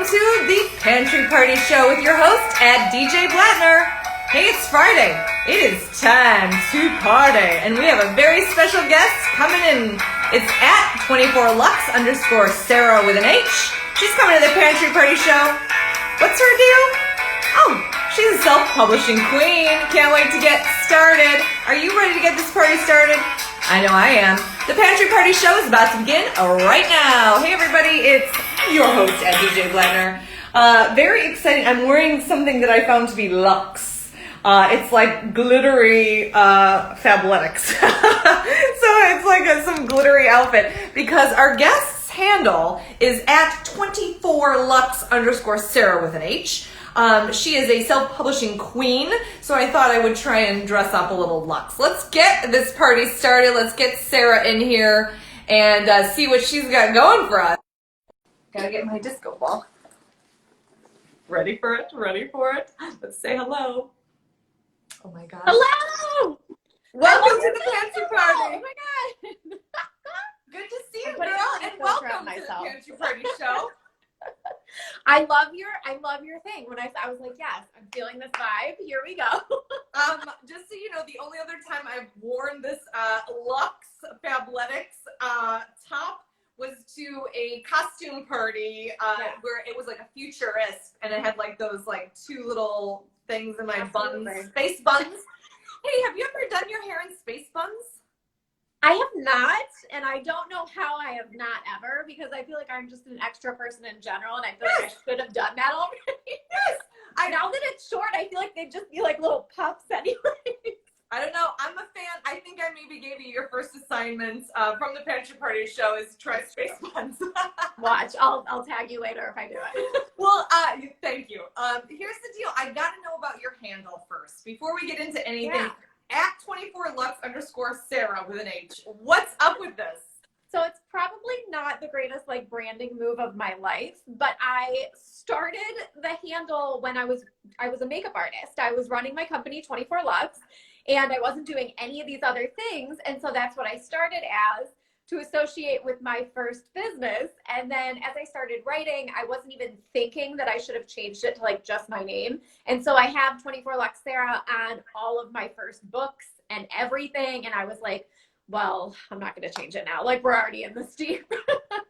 to the Pantry Party Show with your host, DJ Blattner. Hey, it's Friday. It is time to party, and we have a very special guest coming in. It's at 24lux_Sarah with an H. She's coming to the Pantry Party Show. What's her deal? Oh, she's a self-publishing queen. Can't wait to get started. Are you ready to get this party started? I know I am. The Pantry Party Show is about to begin right now. Hey everybody, it's your host, DJ Blattner. Very exciting. I'm wearing something that I found to be luxe. It's like glittery fabletics. So it's like some glittery outfit because our guest's handle is at 24lux_Sarah with an H. She is a self-publishing queen, so I thought I would try and dress up a little luxe. Let's get this party started. Let's get Sarah in here and see what she's got going for us. Gotta get my disco ball. Ready for it? Ready for it? Let's say hello. Oh my gosh. Hello! Welcome to the Pantry Party. Oh my god. Good to see you, girl, and welcome to the Pantry Party Show. I love your thing. When I was like, yes, I'm feeling this vibe. Here we go. Just so you know, the only other time I've worn this luxe fabletics top was to a costume party where it was like a futurist, and it had like those like two little things in my buns, space buns. Hey, have you ever done your hair in space buns? I have not, and I don't know how I have not ever, because I feel like I'm just an extra person in general, and I feel like I should have done that already. Yes. Now that it's short, I feel like they'd just be like little puffs anyway. I don't know. I'm a fan. I think I maybe gave you your first assignment from the Pantry Party Show is try space buns. Watch. I'll tag you later if I do it. Well, thank you. Here's the deal. I got to know about your handle first before we get into anything. Yeah. At 24lux_Sarah with an H. What's up with this? So it's probably not the greatest like branding move of my life, but I started the handle when I was a makeup artist. I was running my company 24lux, and I wasn't doing any of these other things, and so that's what I started as, to associate with my first business. And then as I started writing, I wasn't even thinking that I should have changed it to like just my name. And so I have 24lux_Sarah on all of my first books and everything. And I was like, well, I'm not going to change it now. Like, we're already in this deep.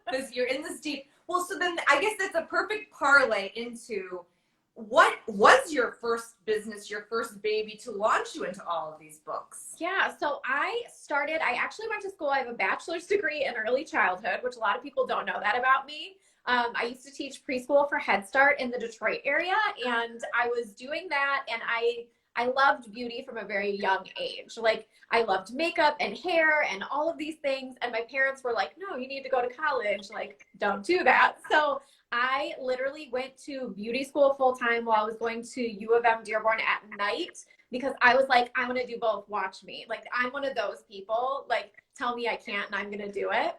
Because you're in this deep. Well, so then I guess that's a perfect parlay into what was your first business, your first baby to launch you into all of these books? Yeah, so I actually went to school. I have a bachelor's degree in early childhood, which a lot of people don't know that about me. I used to teach preschool for Head Start in the Detroit area, and I was doing that, and I loved beauty from a very young age. Like, I loved makeup and hair and all of these things, and my parents were like, no, you need to go to college. Like, don't do that. So I literally went to beauty school full-time while I was going to U of M Dearborn at night, because I was like, I want to do both. Watch me. Like, I'm one of those people. Like, tell me I can't, and I'm going to do it.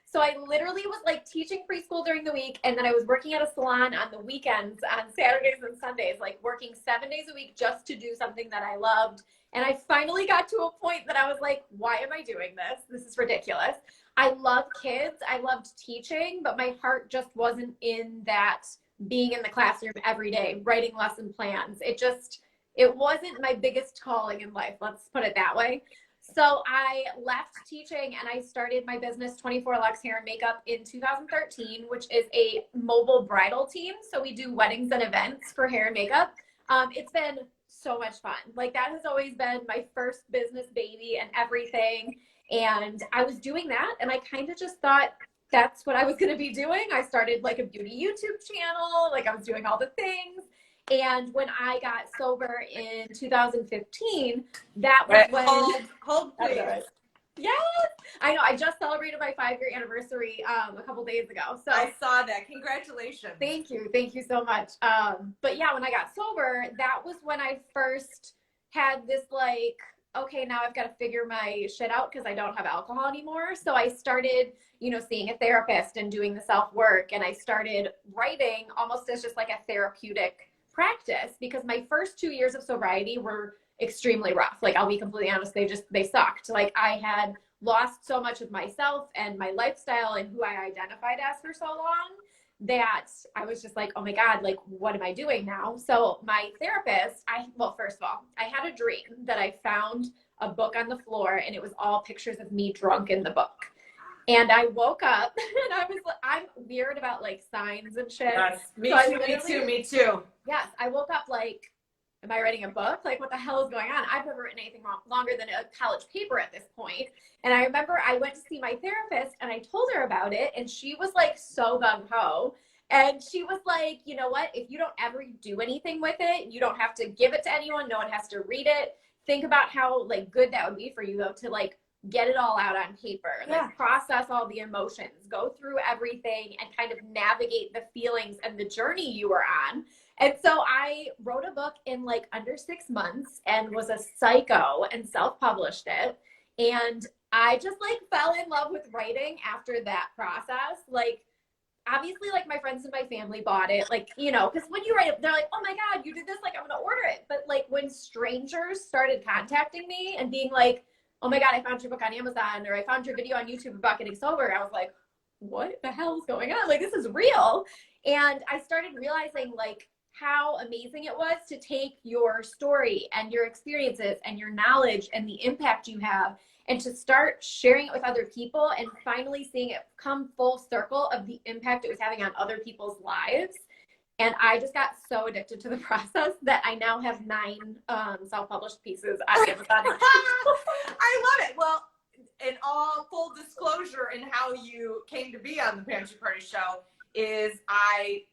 So I literally was like teaching preschool during the week, and then I was working at a salon on the weekends, on Saturdays and Sundays, like working 7 days a week just to do something that I loved. And I finally got to a point that I was like, why am I doing this? This is ridiculous. I love kids. I loved teaching, but my heart just wasn't in that being in the classroom every day, writing lesson plans. It wasn't my biggest calling in life. Let's put it that way. So I left teaching and I started my business 24lux Hair and Makeup in 2013, which is a mobile bridal team. So we do weddings and events for hair and makeup. It's been so much fun. Like, that has always been my first business baby and everything. And I was doing that, and I kind of just thought that's what I was going to be doing. I started like a beauty YouTube channel. Like, I was doing all the things. And when I got sober in 2015, that was when... Hold please. Yes! I know. I just celebrated my 5-year anniversary a couple days ago. So I saw that. Congratulations. Thank you. Thank you so much. But yeah, when I got sober, that was when I first had this like, okay, now I've got to figure my shit out because I don't have alcohol anymore. So I started, seeing a therapist and doing the self-work. And I started writing almost as just like a therapeutic practice, because my first 2 years of sobriety were extremely rough. Like, I'll be completely honest, they sucked. Like, I had lost so much of myself and my lifestyle and who I identified as for so long that I was just like, oh my God, like, what am I doing now? So my therapist, well, first of all, I had a dream that I found a book on the floor and it was all pictures of me drunk in the book. And I woke up and I was like, I'm weird about like signs and shit. Yes, me So too, me too. Yes, I woke up like, am I writing a book? Like, what the hell is going on? I've never written anything longer than a college paper at this point. And I remember I went to see my therapist and I told her about it. And she was like so gung-ho. And she was like, you know what? If you don't ever do anything with it, you don't have to give it to anyone. No one has to read it. Think about how like good that would be for you though, to like get it all out on paper, like process all the emotions, go through everything and kind of navigate the feelings and the journey you were on. And so I wrote a book in like under 6 months and was a psycho and self-published it. And I just like fell in love with writing after that process. Like, obviously, like my friends and my family bought it, like, you know, because when you write it, they're like, oh my God, you did this, like, I'm gonna order it. But like when strangers started contacting me and being like, oh my God, I found your book on Amazon, or I found your video on YouTube about getting sober, I was like, what the hell is going on? Like, this is real. And I started realizing like how amazing it was to take your story and your experiences and your knowledge and the impact you have and to start sharing it with other people and finally seeing it come full circle of the impact it was having on other people's lives. And I just got so addicted to the process that I now have 9 self-published pieces on Amazon. I love it. Well, in all full disclosure in how you came to be on the Pantry Party Show is I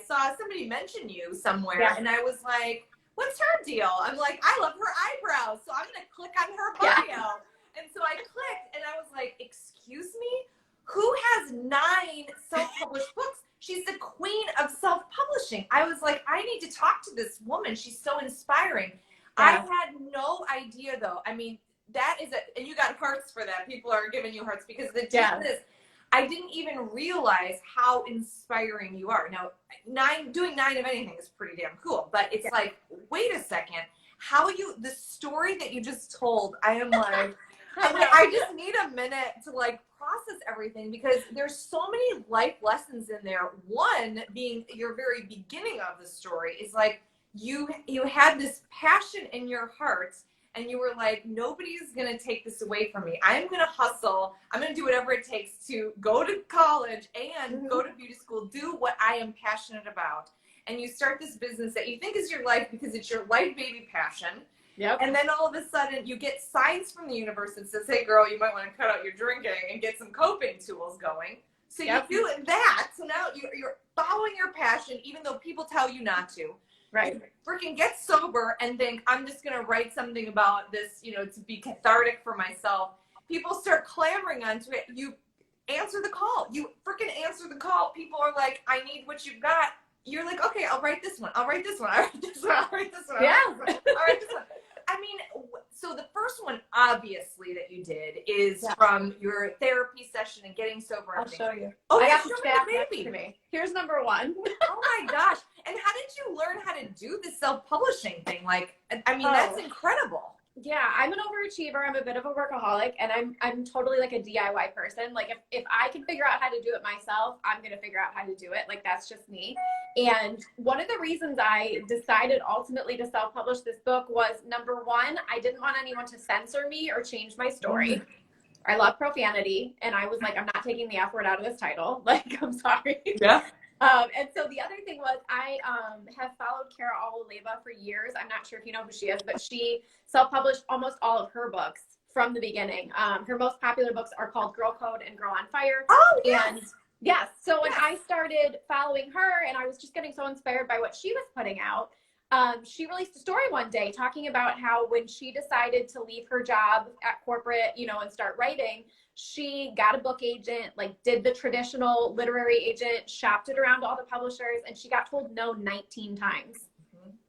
saw somebody mention you somewhere and I was like, what's her deal? I'm like, I love her eyebrows. So I'm going to click on her bio. And so I clicked and I was like, excuse me? Who has 9 self-published books? She's the queen of self-publishing. I was like, I need to talk to this woman. She's so inspiring. I had no idea though. I mean, that is and you got hearts for that. People are giving you hearts because the truth is, I didn't even realize how inspiring you are. Now, doing 9 of anything is pretty damn cool, but it's like, wait a second, the story that you just told, I am like, I just need a minute to like process everything because there's so many life lessons in there. One being your very beginning of the story is like you had this passion in your heart and you were like, nobody's going to take this away from me. I'm going to hustle. I'm going to do whatever it takes to go to college and go to beauty school, do what I am passionate about. And you start this business that you think is your life because it's your life baby passion. Yep. And then all of a sudden you get signs from the universe that says, hey girl, you might want to cut out your drinking and get some coping tools going. So you do that. So now you're following your passion, even though people tell you not to. Right. Freaking get sober and think, I'm just going to write something about this, you know, to be cathartic for myself. People start clamoring onto it. You answer the call. You freaking answer the call. People are like, I need what you've got. You're like, okay, I'll write this one. I'll write this one. I'll write this one. I'll write this one. I'll write this one. I mean, so the first one, obviously, that you did is from your therapy session and getting sober. I'll show you. Oh, I got show the me stack the next baby. to me. Here's number 1. Oh my gosh. And how did you learn how to do the self-publishing thing? Like, I mean, that's incredible. Yeah, I'm an overachiever. I'm a bit of a workaholic, and I'm totally like a DIY person. Like if I can figure out how to do it myself, I'm gonna figure out how to do it. Like that's just me. And one of the reasons I decided ultimately to self-publish this book was number 1, I didn't want anyone to censor me or change my story. I love profanity, and I was like, I'm not taking the F word out of this title. Like, I'm sorry. Yeah. And so the other thing was I have followed Kara Alwaleva for years. I'm not sure if you know who she is, but she self-published almost all of her books from the beginning. Her most popular books are called Girl Code and Girl on Fire. Oh, yes. And yes, so when I started following her and I was just getting so inspired by what she was putting out, she released a story one day talking about how when she decided to leave her job at corporate, you know, and start writing, she got a book agent, like did the traditional literary agent, shopped it around to all the publishers, and she got told no 19 times.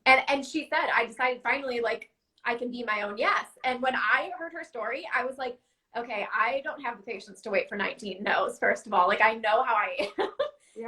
And she said, I decided finally, like, I can be my own yes. And when I heard her story, I was like, okay, I don't have the patience to wait for 19 no's, first of all. Like, I know how I am.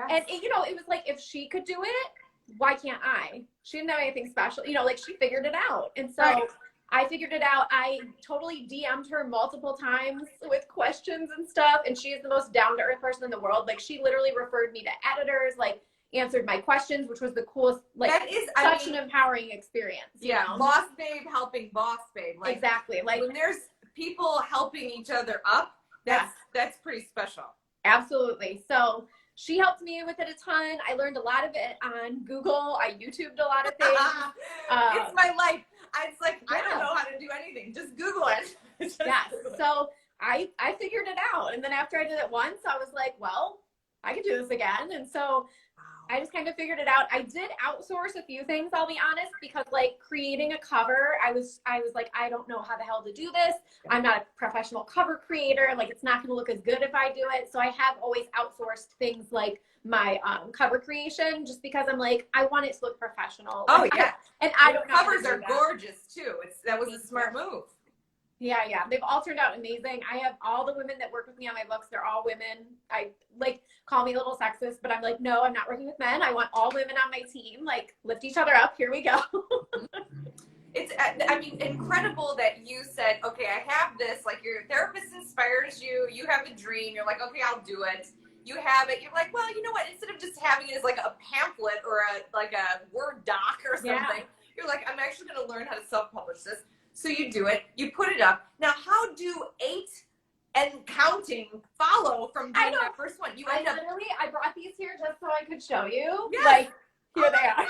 And, you know, it was like, if she could do it, why can't I? She didn't have anything special. You know, like, she figured it out. And so I figured it out. I totally DM'd her multiple times with questions and stuff. And she is the most down to earth person in the world. Like she literally referred me to editors, like answered my questions, which was the coolest, like that is, such an empowering experience. You know? Boss babe helping boss babe. Like, exactly. Like when there's people helping each other up, that's pretty special. Absolutely. So she helped me with it a ton. I learned a lot of it on Google. I YouTubed a lot of things. It's my life. It's like, I don't know how to do anything. Just Google it. Google it. So I figured it out. And then after I did it once, I was like, well, I can do this again. And so I just kind of figured it out. I did outsource a few things, I'll be honest, because like creating a cover, I was like, I don't know how the hell to do this. I'm not a professional cover creator. Like it's not going to look as good if I do it. So I have always outsourced things like my cover creation, just because I'm like, I want it to look professional. Oh yeah. And I don't know. Covers are gorgeous too. That was a smart move. Yeah, yeah. They've all turned out amazing. I have all the women that work with me on my books. They're all women. I like call me a little sexist, but I'm like, no, I'm not working with men. I want all women on my team. Like lift each other up. Here we go. It's, I mean, incredible that you said, okay, I have this, like your therapist inspires you. You have a dream. You're like, okay, I'll do it. You have it. You're like, well, you know what? Instead of just having it as like a pamphlet or like a Word doc or something, you're like, I'm actually going to learn how to self-publish this. So you do it, you put it up. Now, how do 8 and counting follow from doing that first one? I brought these here just so I could show you. Yes. Like, here they are.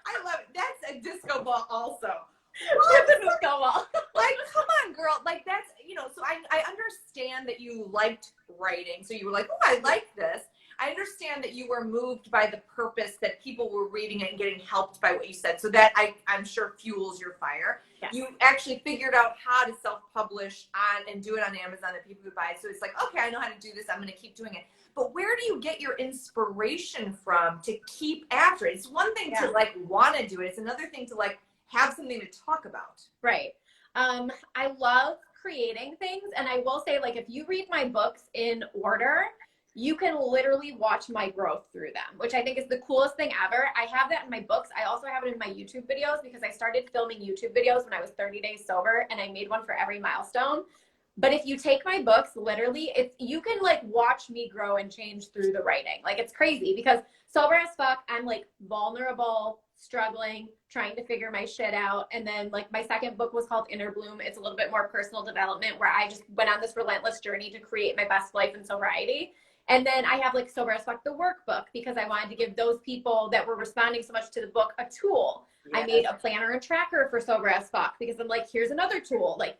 I love it. That's a disco ball also. It's a disco ball. Like, come on, girl. Like, that's, so I understand that you liked writing. So you were like, oh, I like this. I understand that you were moved by the purpose that people were reading it and getting helped by what you said. So that I'm sure fuels your fire. Yes. You actually figured out how to self-publish on and do it on Amazon that people would buy. So it's like, okay, I know how to do this. I'm going to keep doing it. But where do you get your inspiration from to keep after it? It's one thing to like want to do it. It's another thing to like have something to talk about. Right. I love creating things. And I will say, like, if you read my books in order, you can literally watch my growth through them, which I think is the coolest thing ever. I have that in my books. I also have it in my YouTube videos because I started filming YouTube videos when I was 30 days sober, and I made one for every milestone. But if you take my books, literally, you can like watch me grow and change through the writing. Like it's crazy because sober as fuck, I'm like vulnerable, struggling, trying to figure my shit out. And then like my second book was called Inner Bloom. It's a little bit more personal development where I just went on this relentless journey to create my best life in sobriety. And then I have like Sober as Fuck, the workbook, because I wanted to give those people that were responding so much to the book a tool. Yes. I made a planner and tracker for Sober as Fuck because I'm like, here's another tool. Like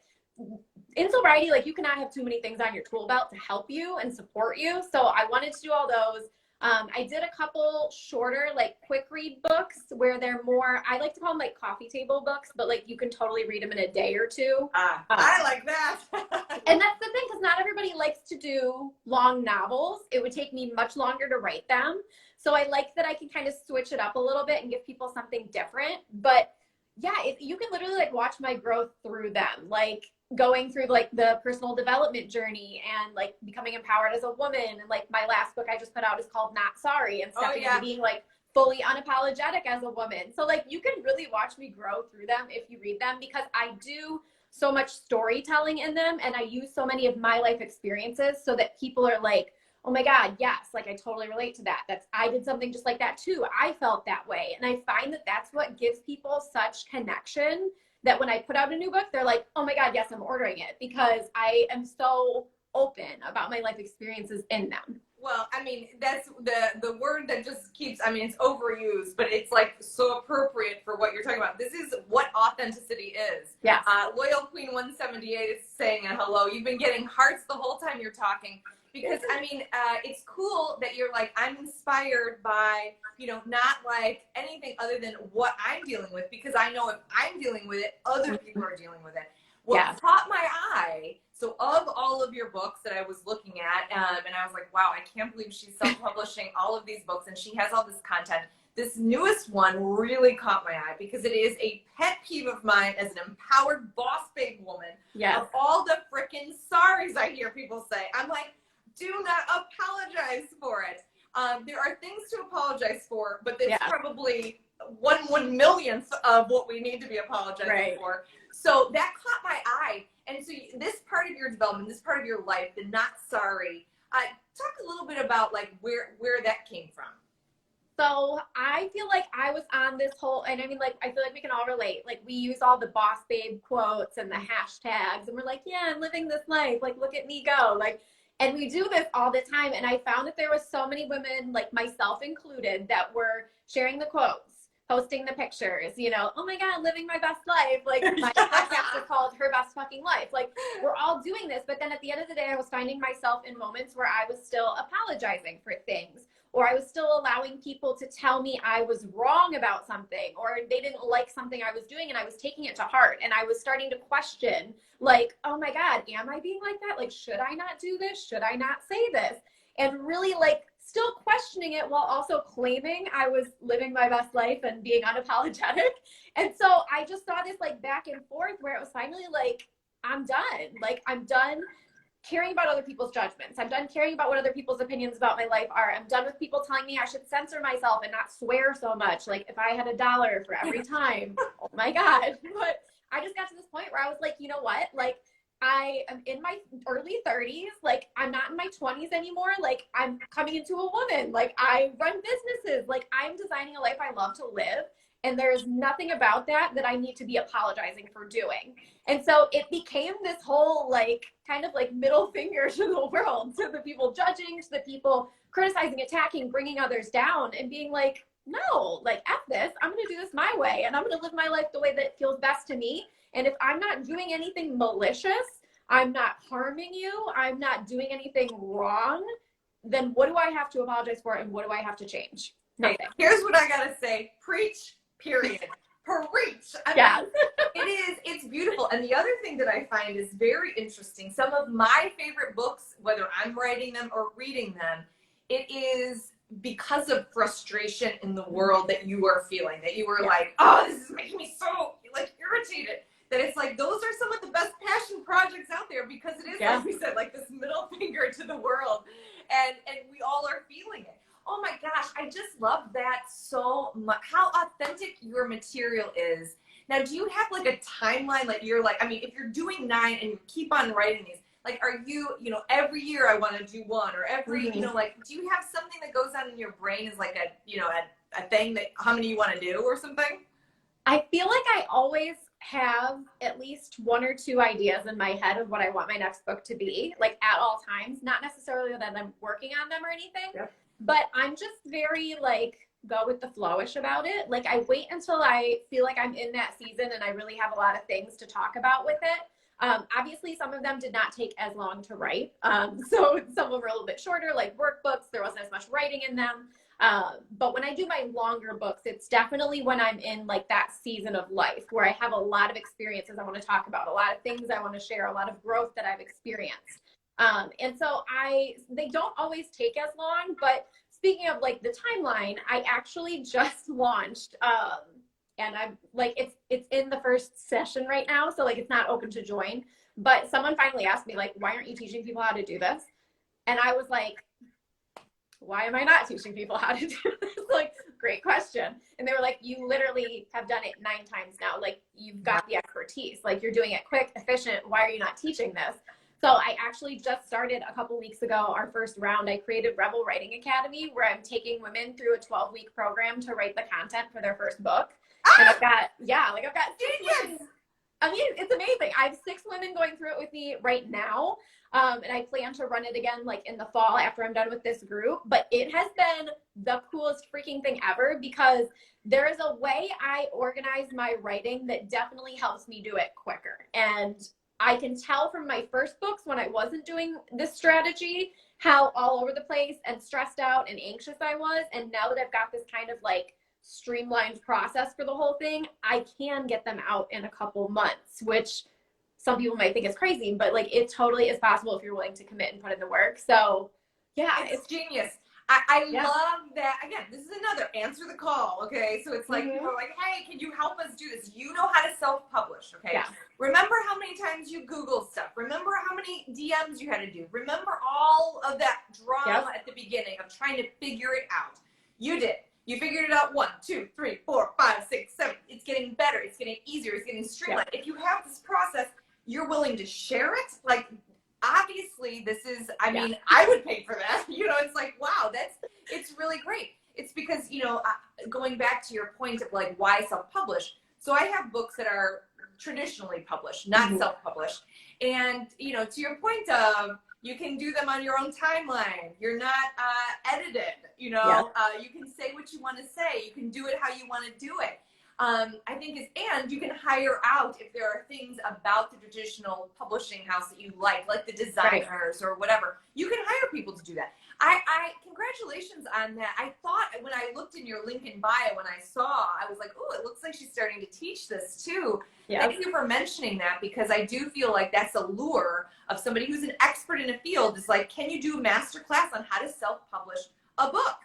in sobriety, like you cannot have too many things on your tool belt to help you and support you. So I wanted to do all those. I did a couple shorter, like quick read books where they're more, I like to call them like coffee table books, but like you can totally read them in a day or two. I like that. And that's the thing, because not everybody likes to do long novels. It would take me much longer to write them. So I like that I can kind of switch it up a little bit and give people something different. But yeah, you can literally like watch my growth through them, like going through like the personal development journey and like becoming empowered as a woman. And like my last book I just put out is called Not Sorry, and stepping into being like fully unapologetic as a woman. So like you can really watch me grow through them if you read them, because I do so much storytelling in them and I use so many of my life experiences so that people are like, oh my God, yes, like I totally relate to that. I did something just like that too. I felt that way. And I find that that's what gives people such connection, that when I put out a new book, they're like, oh my God, yes, I'm ordering it, because I am so open about my life experiences in them. Well, I mean, that's the word that just keeps, I mean, it's overused, but it's like so appropriate for what you're talking about. This is what authenticity is. Yes. Loyal Queen 178 is saying a hello. You've been getting hearts the whole time you're talking. Because, I mean, it's cool that you're like, I'm inspired by, not like anything other than what I'm dealing with, because I know if I'm dealing with it, other people are dealing with it. What caught my eye, so of all of your books that I was looking at, and I was like, wow, I can't believe she's self-publishing all of these books and she has all this content. This newest one really caught my eye because it is a pet peeve of mine as an empowered boss babe woman. Yes. Of all the freaking sorries I hear people say. I'm like, do not apologize for it. There are things to apologize for, but it's probably one millionth of what we need to be apologizing for. So that caught my eye. And so this part of your development, this part of your life, the not sorry, talk a little bit about like where that came from. So I feel like I was on this whole, and I mean, like, I feel like we can all relate. Like, we use all the boss babe quotes and the hashtags, and we're like, yeah, I'm living this life. Like, look at me go. Like, and we do this all the time. And I found that there was so many women, like myself included, that were sharing the quotes, posting the pictures, you know, oh my God, living my best life. Like, my podcast is called Her Best Fucking Life. Like, we're all doing this. But then at the end of the day, I was finding myself in moments where I was still apologizing for things, or I was still allowing people to tell me I was wrong about something, or they didn't like something I was doing, and I was taking it to heart. And I was starting to question, like, oh my God, am I being like that? Like, should I not do this? Should I not say this? And really, like, still questioning it while also claiming I was living my best life and being unapologetic. And so I just saw this like back and forth where it was finally like, I'm done. Like, I'm done caring about other people's judgments. I'm done caring about what other people's opinions about my life are. I'm done with people telling me I should censor myself and not swear so much. Like, if I had $1 for every time, oh my God. But I just got to this point where I was like, you know what? Like, I am in my early 30s. Like, I'm not in my 20s anymore. Like, I'm coming into a woman. Like, I run businesses. Like, I'm designing a life I love to live. And there's nothing about that I need to be apologizing for doing. And so it became this whole like kind of like middle finger to the world, to the people judging, to the people criticizing, attacking, bringing others down, and being like, no, like, F this, I'm going to do this my way, and I'm going to live my life the way that feels best to me. And if I'm not doing anything malicious, I'm not harming you, I'm not doing anything wrong, then what do I have to apologize for, and what do I have to change? Nothing. Hey, here's what I got to say. Preach. Period. Preach. I mean, it's beautiful. And the other thing that I find is very interesting, some of my favorite books, whether I'm writing them or reading them, it is because of frustration in the world that you are feeling, that you were like, oh, this is making me so like irritated. That it's like, those are some of the best passion projects out there, because it is, like we said, like this middle finger to the world. And we all are feeling it. Oh my gosh, I just love that so much. How authentic your material is. Now, do you have like a timeline? Like, you're like, I mean, if you're doing 9 and you keep on writing these, like, are you, you know, every year I want to do one, or every, you know, like, do you have something that goes on in your brain as like a, you know, a thing that how many you want to do or something? I feel like I always have at least 1 or 2 ideas in my head of what I want my next book to be, like at all times, not necessarily that I'm working on them or anything. Yep. But I'm just very like go with the flowish about it. Like, I wait until I feel like I'm in that season and I really have a lot of things to talk about with it. Obviously, some of them did not take as long to write. So some of them were a little bit shorter, like workbooks. There wasn't as much writing in them. But when I do my longer books, it's definitely when I'm in like that season of life where I have a lot of experiences I want to talk about, a lot of things I want to share, a lot of growth that I've experienced. And so they don't always take as long, but speaking of like the timeline, I actually just launched, and I'm like, it's in the first session right now. So like, it's not open to join, but someone finally asked me like, why aren't you teaching people how to do this? And I was like, why am I not teaching people how to do this? Like, great question. And they were like, you literally have done it 9 times now. Like, you've got the expertise, like you're doing it quick, efficient. Why are you not teaching this? So I actually just started a couple weeks ago, our first round. I created Rebel Writing Academy, where I'm taking women through a 12-week program to write the content for their first book. And I've got 6 women. I mean, it's amazing. I have 6 women going through it with me right now. And I plan to run it again like in the fall after I'm done with this group. But it has been the coolest freaking thing ever, because there is a way I organize my writing that definitely helps me do it quicker. And I can tell from my first books, when I wasn't doing this strategy, how all over the place and stressed out and anxious I was. And now that I've got this kind of like streamlined process for the whole thing, I can get them out in a couple months, which some people might think is crazy, but like, it totally is possible if you're willing to commit and put in the work. So yeah, it's genius. I love that. Again, this is another answer the call. Okay. So it's like, people are like, hey, can you help us do this? You know how to self-publish. Okay. Yeah. Remember how many times you Google stuff. Remember how many DMs you had to do. Remember all of that drama at the beginning of trying to figure it out. You did. You figured it out 1, 2, 3, 4, 5, 6, 7. It's getting better. It's getting easier. It's getting streamlined. If you have this process, you're willing to share it. Like, obviously, this is, I mean, I would pay for that. It's like, wow, it's really great. It's because, going back to your point of like, why self-publish? So I have books that are traditionally published, not self-published. And, to your point of, you can do them on your own timeline. You're not edited, you can say what you want to say. You can do it how you want to do it. I think and you can hire out if there are things about the traditional publishing house that you like the designers or whatever. You can hire people to do that. I congratulations on that. I thought when I looked in your LinkedIn bio, when I was like, oh, it looks like she's starting to teach this too. Yep. Thank you for mentioning that, because I do feel like that's a lure of somebody who's an expert in a field. Is like, can you do a master class on how to self-publish a book?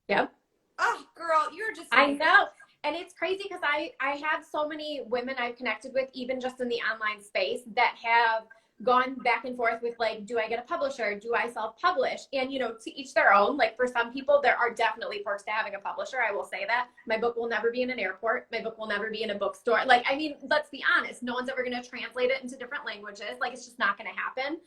Yep. Oh, girl, you're just amazing. I know. And it's crazy because I have so many women I've connected with, even just in the online space, that have gone back and forth with like, do I get a publisher? Do I self-publish? And, to each their own. Like, for some people, there are definitely perks to having a publisher. I will say that. My book will never be in an airport. My book will never be in a bookstore. Like, I mean, let's be honest. No one's ever going to translate it into different languages. Like, it's just not going to happen.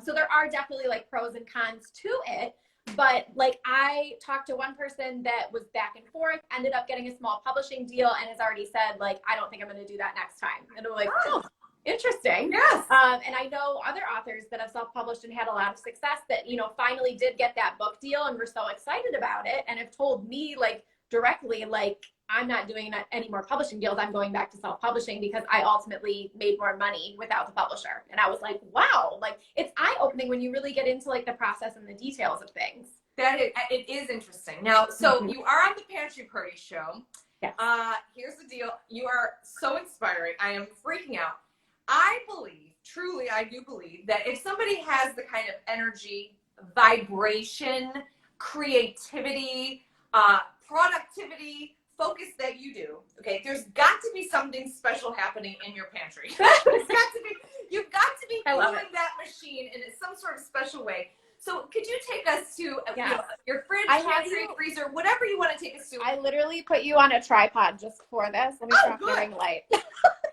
So there are definitely like pros and cons to it. But like, I talked to one person that was back and forth, ended up getting a small publishing deal, and has already said like, I don't think I'm going to do that next time. And I'm like, oh, interesting. Yes. And I know other authors that have self-published and had a lot of success that, finally did get that book deal and were so excited about it, and have told me like directly, like, I'm not doing any more publishing deals. I'm going back to self-publishing because I ultimately made more money without the publisher. And I was like, wow, like, it's eye-opening when you really get into like the process and the details of things. It is interesting. Now, so you are on the Pantry Party show. Yes. Here's the deal. You are so inspiring. I am freaking out. I believe, truly, I do believe that if somebody has the kind of energy, vibration, creativity, productivity, focus that you do, okay, there's got to be something special happening in your pantry. You've got to be fueling that machine in some sort of special way. So could you take us to your fridge, pantry, freezer, whatever you want to take us to? I literally put you on a tripod just for this. Let me turn the ring light.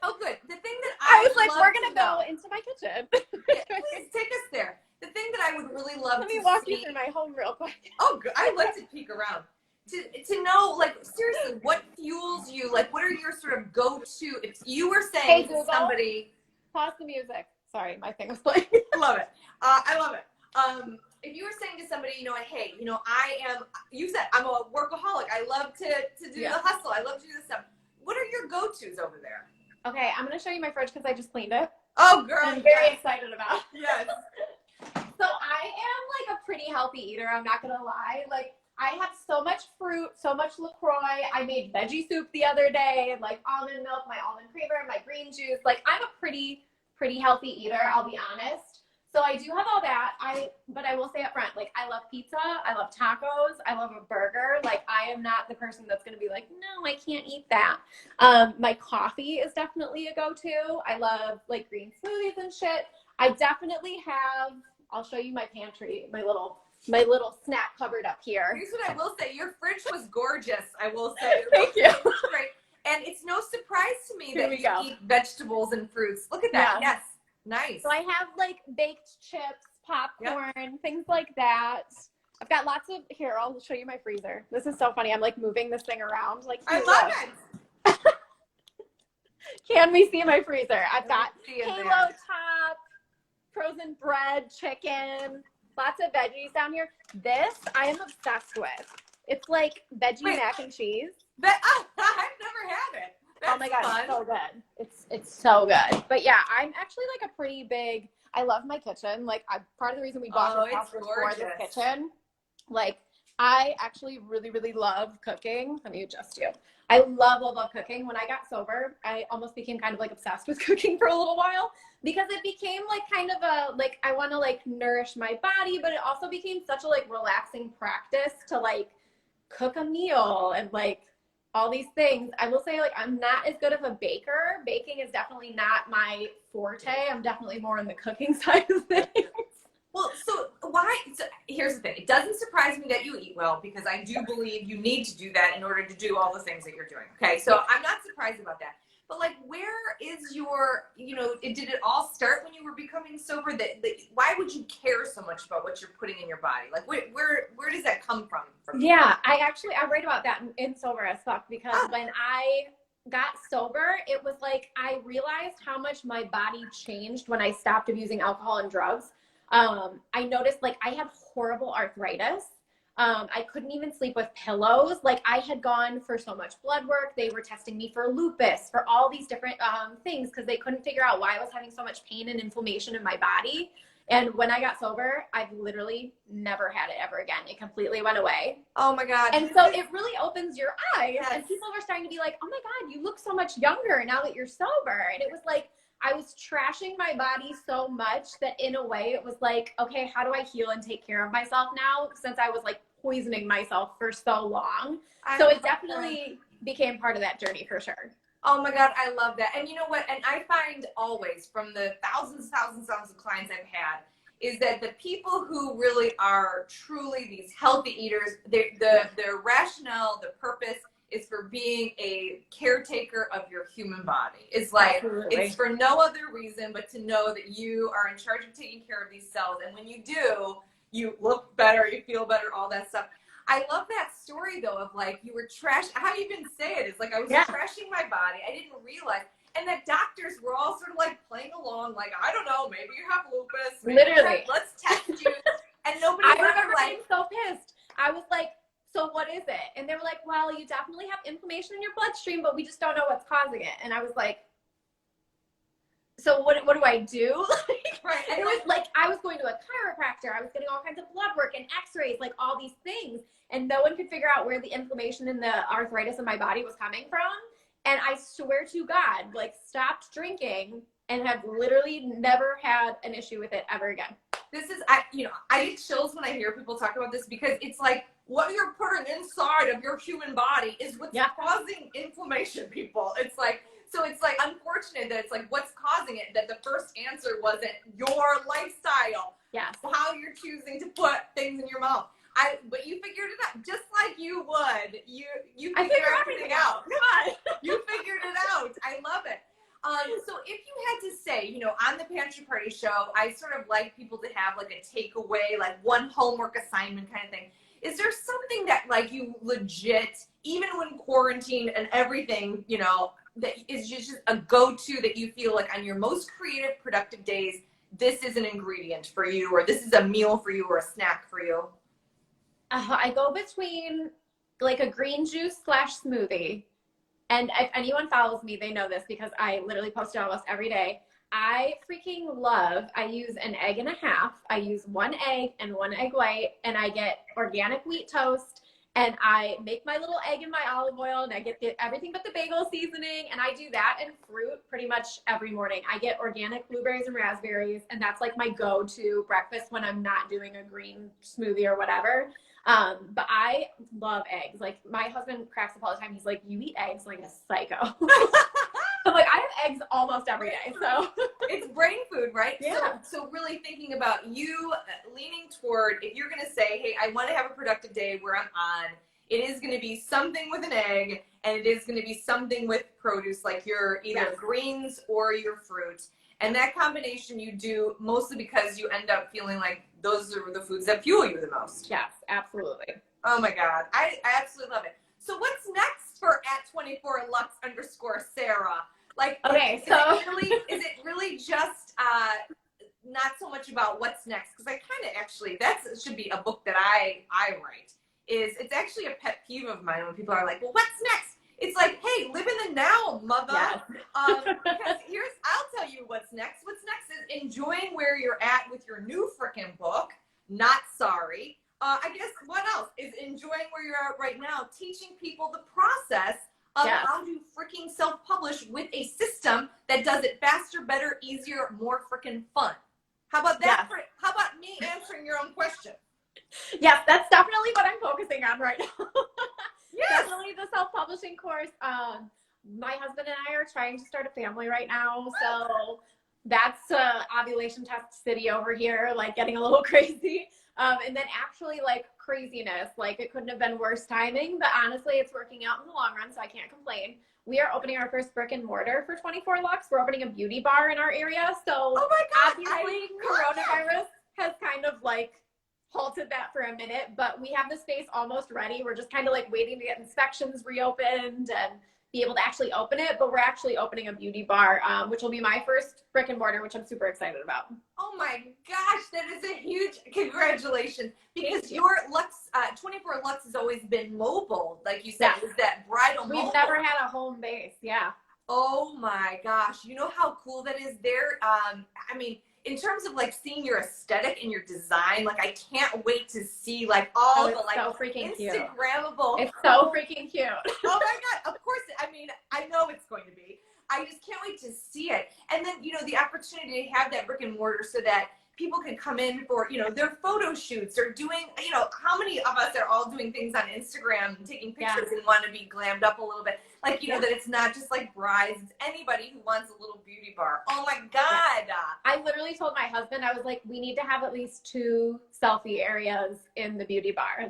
Oh, good. The thing that I was like, we're going to go into my kitchen. Please take us there. The thing that I would really love to see. Let me walk you through my home real quick. Oh, good. I'd like to peek around. To know, like, seriously, what fuels you? Like, what are your sort of go-to? If you were saying to somebody... Pause the music. Sorry, my thing was playing. Love it. I love it. If you were saying to somebody, hey, you said I'm a workaholic. I love to do the hustle. I love to do this stuff. What are your go-tos over there? Okay, I'm going to show you my fridge because I just cleaned it. Oh, girl. I'm very excited about it. Yes. So I am like a pretty healthy eater. I'm not going to lie. Like, I have so much fruit, so much LaCroix. I made veggie soup the other day, like almond milk, my almond creamer, my green juice. Like, I'm a pretty healthy eater, I'll be honest. So I do have all that. But I will say up front, like, I love pizza, I love tacos, I love a burger. Like, I am not the person that's going to be like, no, I can't eat that. My coffee is definitely a go-to. I love like green smoothies and shit. I definitely have, I'll show you my pantry, my little snack cupboard up here. Here's what I will say. Your fridge was gorgeous, I will say. Thank you. Great. And it's no surprise to me that you eat vegetables and fruits. Look at that. Yeah. Yes. Nice. So I have like baked chips, popcorn, things like that. I've got lots of, here, I'll show you my freezer. This is so funny. I'm like moving this thing around. Like, I love it. Can we see my freezer? I've got Halo Top, frozen bread, chicken, lots of veggies down here. This I am obsessed with. It's like veggie mac and cheese. I've never had it. That's oh my god, fun. It's so good. It's so good. But yeah, I'm actually like a pretty big. I love my kitchen. Like, part of the reason we bought this house was for this kitchen. Like, I actually really love cooking. Let me adjust you. I love cooking. When I got sober, I almost became kind of like obsessed with cooking for a little while because it became like kind of a like I want to like nourish my body, but it also became such a like relaxing practice to like cook a meal and like all these things. I will say, like, I'm not as good of a baker. Baking is definitely not my forte. I'm definitely more on the cooking side of things. Well, so why? So here's the thing. It doesn't surprise me that you eat well because I do believe you need to do that in order to do all the things that you're doing. Okay, so I'm not surprised about that. But like, where is your, did it all start when you were becoming sober? Why would you care so much about what you're putting in your body? Like, where does that come from? Yeah, I write about that in Sober as Fuck because when I got sober, it was like I realized how much my body changed when I stopped abusing alcohol and drugs. I noticed like I had horrible arthritis. I couldn't even sleep with pillows. Like I had gone for so much blood work. They were testing me for lupus, for all these different things because they couldn't figure out why I was having so much pain and inflammation in my body. And when I got sober, I've literally never had it ever again. It completely went away. Oh my God. And so it really opens your eyes. Yes. And people were starting to be like, oh my God, you look so much younger now that you're sober. And it was like, I was trashing my body so much that in a way it was like, okay, how do I heal and take care of myself now? Since I was like poisoning myself for so long. So it definitely became part of that journey for sure. Oh my God, I love that. And you know what? And I find always from the thousands of clients I've had is that the people who really are truly these healthy eaters, their rationale, the purpose is for being a caretaker of your human body. It's like, Absolutely. It's for no other reason but to know that you are in charge of taking care of these cells. And when you do, you look better, you feel better, all that stuff. I love that story though of like you were how you even say it is like I was trashing my body. I didn't realize, and that doctors were all sort of like playing along, like I don't know, maybe you have lupus. Literally, let's test you. And nobody. I remember being so pissed. I was like, so what is it? And they were like, well, you definitely have inflammation in your bloodstream, but we just don't know what's causing it. And I was like, so what do I do? Right. And it was like I was going to a chiropractor. I was getting all kinds of blood work and x-rays, like all these things. And no one could figure out where the inflammation and the arthritis in my body was coming from. And I swear to God, like stopped drinking and have literally never had an issue with it ever again. This is, I get chills when I hear people talk about this because it's like what you're putting inside of your human body is what's causing inflammation, people. It's like, so it's like unfortunate that it's like what's causing it, that the first answer wasn't your lifestyle. Yes. How you're choosing to put things in your mouth. But you figured it out just like you would. You figured everything out. Come on. You figured it out. I love it. So if you had to say, on the Pantry Party Show, I sort of like people to have like a takeaway, like one homework assignment kind of thing. Is there something that like you legit, even when quarantine and everything, that is just a go-to that you feel like on your most creative, productive days, this is an ingredient for you, or this is a meal for you, or a snack for you? I go between like a green juice / smoothie. And if anyone follows me, they know this because I literally post it almost every day. I freaking love, I use an egg and a half. I use 1 egg and 1 egg white, and I get organic wheat toast, and I make my little egg in my olive oil, and I get everything but the bagel seasoning, and I do that and fruit pretty much every morning. I get organic blueberries and raspberries, and that's like my go-to breakfast when I'm not doing a green smoothie or whatever. But I love eggs. Like my husband cracks up all the time. He's like, you eat eggs like a psycho. I'm like, I have eggs almost every day. So it's brain food, right? Yeah. So really thinking about you leaning toward, if you're going to say, hey, I want to have a productive day where I'm on, it is going to be something with an egg, and it is going to be something with produce, like your either greens or your fruit. And that combination you do mostly because you end up feeling like those are the foods that fuel you the most. Yes, absolutely. Oh my God. I absolutely love it. So what's next for @24lux_Sarah? Like, okay, is it really just not so much about what's next? Because I kind of actually, that should be a book that I write. It's actually a pet peeve of mine when people are like, well, what's next? It's like, hey, live in the now, mother. Yes. Because I'll tell you what's next. What's next is enjoying where you're at with your new frickin' book. Not sorry. I guess what else is enjoying where you're at right now, teaching people the process of how to freaking self-publish with a system that does it faster, better, easier, more freaking fun. How about that? Yes. How about me answering your own question? Yes, that's definitely what I'm focusing on right now. Yes. Definitely the self-publishing course. My husband and I are trying to start a family right now. So That's ovulation test city over here, like getting a little crazy. And then actually like craziness, like it couldn't have been worse timing, but honestly, it's working out in the long run, so I can't complain. We are opening our first brick and mortar for 24 Lux. We're opening a beauty bar in our area. So Oh my God, obviously coronavirus has kind of like halted that for a minute, but we have the space almost ready. We're just kind of like waiting to get inspections reopened and be able to actually open it, but we're actually opening a beauty bar, which will be my first brick and mortar, which I'm super excited about. Oh my gosh, that is a huge congratulations, because your Lux 24 Lux has always been mobile, like you said. Yes. It was that bridal mobile. We've never had a home base. Yeah. Oh my gosh, you know how cool that is there? I mean, in terms of like seeing your aesthetic and your design, like I can't wait to see like all the like so freaking cute. Instagrammable. It's so freaking cute. Oh my God, of course. I mean, I know it's going to be. I just can't wait to see it. And then, you know, the opportunity to have that brick and mortar so that people can come in for, you know, their photo shoots or doing, you know, how many of us are all doing things on Instagram and taking pictures and want to be glammed up a little bit. Like, you know, that it's not just like brides, it's anybody who wants a little beauty bar. Oh my God. I literally told my husband, I was like, we need to have at least 2 selfie areas in the beauty bar.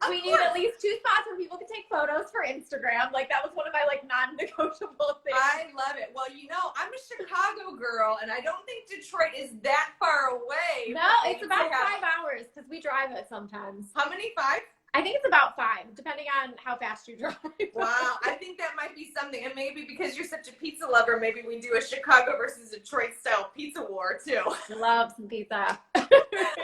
We need at least 2 spots where people can take photos for Instagram. Like that was one of my like non-negotiable things. I love it. Well, you know, I'm a Chicago girl, and I don't think Detroit is that far away. No, it's about 5 hours because we drive it sometimes. How many? 5? I think it's about 5, depending on how fast you drive. Wow, I think that might be something. And maybe because you're such a pizza lover, maybe we do a Chicago versus Detroit style pizza war too. Love some pizza.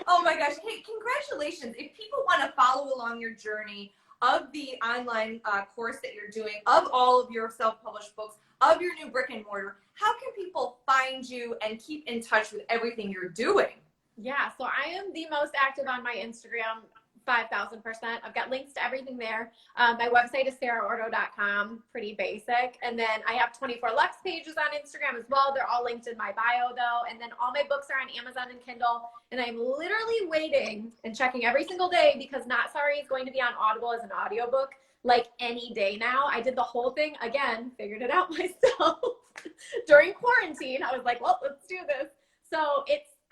Oh my gosh. Hey, congratulations. If people want to follow along your journey of the online course that you're doing, of all of your self-published books, of your new brick and mortar, how can people find you and keep in touch with everything you're doing? Yeah, so I am the most active on my Instagram, 5,000%. I've got links to everything there. My website is saraordo.com, pretty basic. And then I have 24 Lux pages on Instagram as well. They're all linked in my bio though. And then all my books are on Amazon and Kindle. And I'm literally waiting and checking every single day because Not Sorry is going to be on Audible as an audiobook like any day now. I did the whole thing again, figured it out myself during quarantine. I was like, well, let's do this. So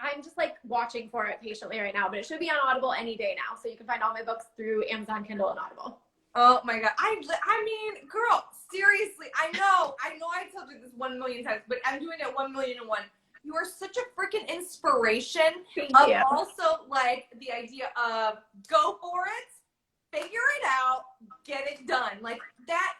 I'm just like watching for it patiently right now, but it should be on Audible any day now. So you can find all my books through Amazon, Kindle, and Audible. Oh my God. I mean, girl, seriously, I know I told you this 1 million times, but I'm doing it 1,000,001. You are such a freaking inspiration. Thank of you. Also like the idea of go for it, figure it out, get it done. Like that.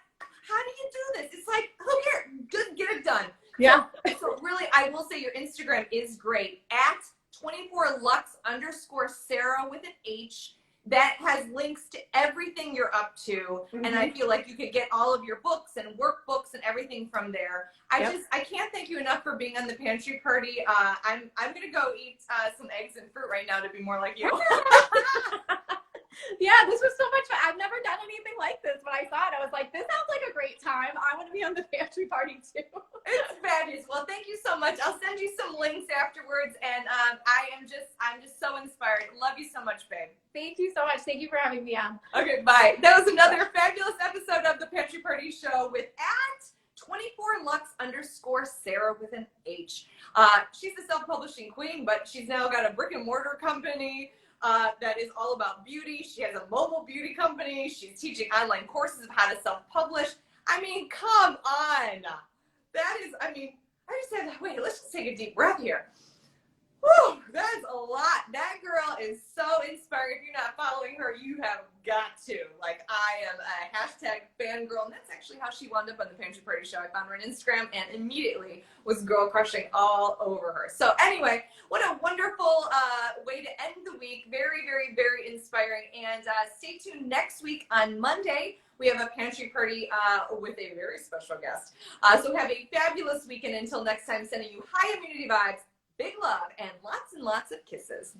How do you do this? It's like, who cares? Just get it done. Yeah. So really, I will say your Instagram is great at 24lux_Sarah with an H. That has links to everything you're up to. Mm-hmm. And I feel like you could get all of your books and workbooks and everything from there. I can't thank you enough for being on the Pantry Party. I'm going to go eat some eggs and fruit right now to be more like you. Yeah, this was so much fun. I've never done anything like this. When I saw it, I was like, this sounds like a great time. I want to be on the Pantry Party too. It's fabulous. Well, thank you so much. I'll send you some links afterwards. And I'm just so inspired. Love you so much, babe. Thank you so much. Thank you for having me on. Okay, bye. That was another fabulous episode of the Pantry Party Show with at 24lux_Sarah with an H. She's a self-publishing queen, but she's now got a brick and mortar company that is all about beauty. She has a mobile beauty company. She's teaching online courses of how to self-publish. I mean, come on. That is, I just had that. Wait, let's just take a deep breath here. Whew, that's a lot. That girl is so inspiring. If you're not following her, you have got to. Like, I am a hashtag fangirl, and that's actually how she wound up on the Pantry Party Show. I found her on Instagram and immediately was girl crushing all over her. So anyway, what a wonderful way to end the week. Very, very, very inspiring. And stay tuned next week on Monday. We have a Pantry Party with a very special guest. So have a fabulous weekend. Until next time, sending you high immunity vibes, big love, and lots of kisses.